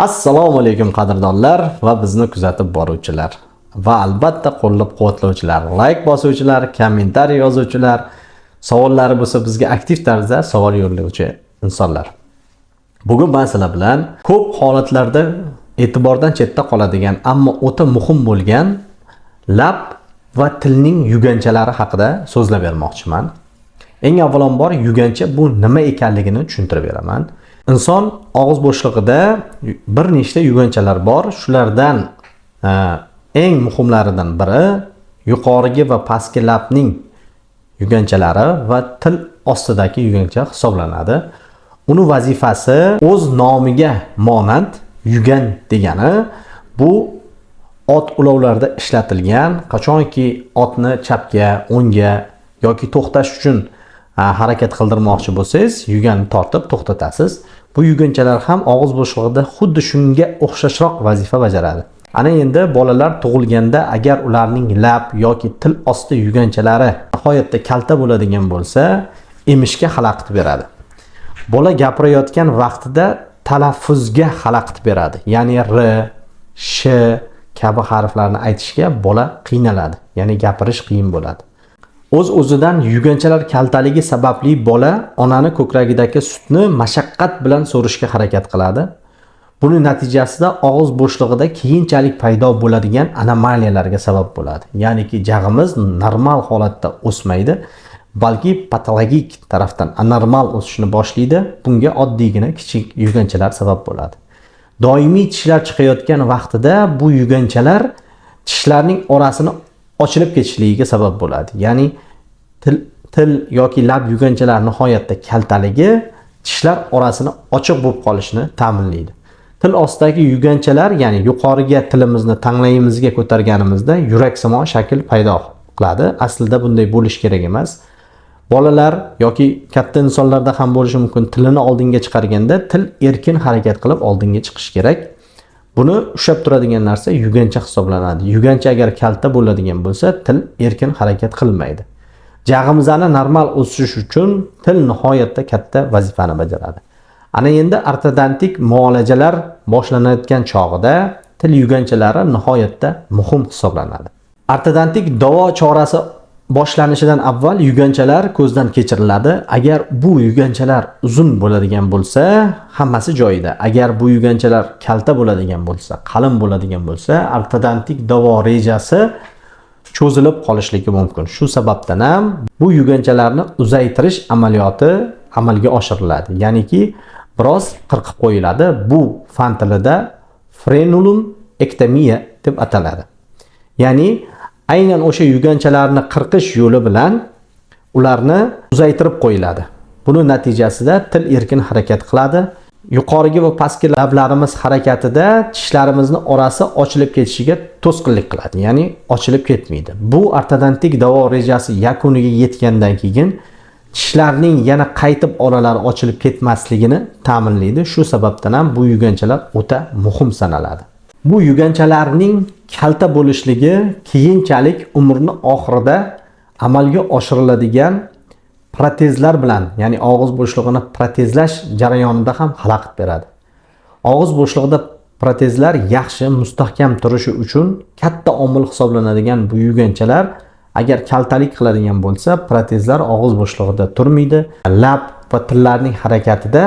Assalomu alaykum qadrdonlar va bizni kuzatib boruvchilar va albatta qo'llab-quvvatlovchilar, like bosuvchilar, kommentariy yozuvchilar, savollari bo'lsa bizga aktiv tarzda savol yo'llovchi insonlar. Bugun men sizlar bilan ko'p holatlarda e'tibordan chetda qoladigan, ammo o'ta muhim bo'lgan lab va tilning yuganchalari haqida so'zlab bermoqchiman. Eng avvalambor yugancha bu nima ekanligini tushuntirib beraman. Inson og'iz bo'shlig'ida bir nechta yuganchalar bor. Shulardan eng muhimlaridan biri yuqorgi va pastki labning yuganchalari va til ostidagi yugancha hisoblanadi. Uni vazifasi o'z nomiga monand yugan degani bu ot ulovlarda ishlatilgan, qachonki otni chapga, o'ngga yoki to'xtash uchun harakat qildirmoqchi bo'lsangiz, yuganni tortib to'xtatasiz. Bu yuganchalar ham og'iz bo'shlig'ida xuddi shunga o'xshashroq vazifa bajaradi. Ana endi bolalar tug'ilganda agar ularning lab yoki til osti yuganchalari nihoyatda kalta bo'ladigan bo'lsa, emishga xalaqit beradi. Bola gapirayotgan vaqtida talaffuzga xalaqit beradi. Ya'ni r, sh kabi harflarni aytishga bola qiynaladi. Ya'ni gapirish qiyin bo'ladi. O'z-o'zidan yuganchalar kaltaligi sababli bola onani ko'kragidagi sutni mashaqqat bilan so'rishga harakat qiladi. Buning natijasida og'iz bo'shlig'ida keyinchalik paydo bo'ladigan anomaliyalarga sabab bo'ladi. Ya'niki jag'imiz normal holatda o'smaydi, balki patologik tarafdan anormal o'sishni boshlaydi. Bunga oddiygina kichik yuganchalar sabab bo'ladi. Doimiy tishlar chiqayotgan vaqtida bu yuganchalar tishlarning orasini ochilib ketishligiga sabab bo'ladi. Ya'ni til yoki lab yuganchalar nihoyatda kaltaligi tishlar orasini ochiq bo'lib qolishini ta'minlaydi. Til ostidagi yuganchalar, ya'ni yuqoriga tilimizni tanglayimizga ko'targanimizda yuraksimon shakl paydo qiladi. Aslida bunday bo'lish kerak emas. Bolalar yoki katta insonlarda ham bo'lishi mumkin. Tilini oldinga chiqarganda til erkin harakat qilib oldinga chiqish kerak. Buni ushlab turadigan narsa yugancha hisoblanadi. Yugancha agar kalta bo'ladigan bo'lsa, til erkin harakat qilmaydi. Jag'imizani normal o'sish uchun til nihoyatda katta vazifani bajaradi. Ana endi ortodontik muolajalar boshlanayotgan chog'ida til yuganchalari nihoyatda muhim hisoblanadi. Ortodontik davo chorasi boshlanishidan avval yuganchalar ko'zdan kechiriladi. Agar bu yuganchalar uzun bo'ladigan bo'lsa, hammasi joyida. Agar bu yuganchalar kalta bo'ladigan bo'lsa, qalin bo'ladigan bo'lsa, ortodontik davo rejasi cho'zilib qolishligi mumkin. Shu sababdan ham bu yuganchalarni uzaytirish amaliyoti amalga oshiriladi. Ya'niki biroz qirqib qo'yiladi. Bu fan tilida frenulum ektomiya deb ataladi. Ya'ni aynan o'sha yuganchalarni qirqish yo'li bilan ularni uzaytirib qo'yiladi. Buning natijasida til erkin harakat qiladi. Yuqorgi va pastki lablarimiz harakatida tishlarimizni orasi ochilib ketishiga to'sqinlik qiladi. Ya'ni ochilib ketmaydi. Bu ortodontik davo rejasi yakuniga yetgandan keyin tishlarning yana qaytib oralari ochilib ketmasligini ta'minlaydi. Shu sababdan ham bu yuganchalar o'ta muhim sanaladi. Bu yuganchalarning kalta bo'lishligi keyinchalik umrni oxirida amalga oshiriladigan protezlar bilan, ya'ni og'iz bo'shlig'ini protezlash jarayonida ham xalaqit beradi. Og'iz bo'shlig'ida protezlar yaxshi, mustahkam turishi uchun katta omil hisoblanadigan bu yuganchalar agar kaltalik qiladigan bo'lsa, protezlar og'iz bo'shlig'ida turmaydi. Lab va tillarning harakatida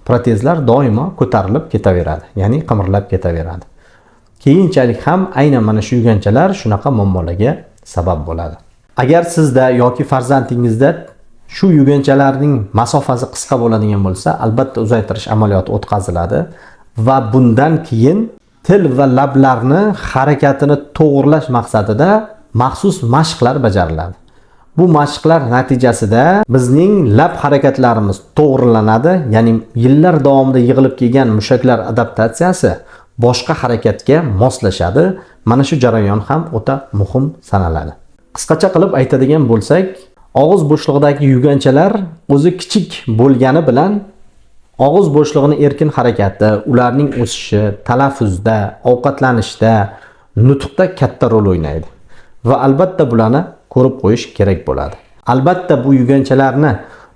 protezlar doimo ko'tarilib ketaveradi, ya'ni qimirlab ketaveradi. Keyinchalik ham aynan mana shu yuganchalar shunaqa muammolarga sabab bo'ladi. Agar sizda yoki farzandingizda shu yuganchalarning masofasi qisqa bo'ladigan bo'lsa, albatta uzaytirish amaliyoti o'tkaziladi va bundan keyin til va lablarni harakatini to'g'rilash maqsadida maxsus mashqlar bajariladi. Bu mashqlar natijasida bizning lab harakatlarimiz to'g'rilanadi, ya'ni yillar davomida yig'ilib kelgan mushaklar adaptatsiyasi boshqa harakatga moslashadi. Mana shu jarayon ham o'ta muhim sanaladi. Qisqacha qilib aytadigan bo'lsak, og'iz bo'shlig'idagi yuganchalar o'zi kichik bo'lgani bilan og'iz bo'shlig'ining erkin harakati, ularning o'sishi, talaffuzda, ovqatlanishda, nutqda katta rol o'ynaydi. Va albatta bularni ko'rib qo'yish kerak bo'ladi. Albatta bu yuganchalarni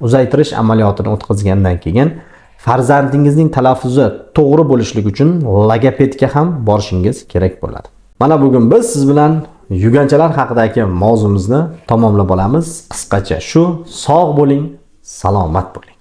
uzaytirish amaliyotini o'tkazgandan keyin farzandingizning talaffuzi to'g'ri bo'lishligi uchun logopedga ham borishingiz kerak bo'ladi. Mana bugun biz siz bilan yuganchalar haqidagi mavzumizni tamomlab olamiz. Qisqacha shu, sog' bo'ling, salomat bo'ling.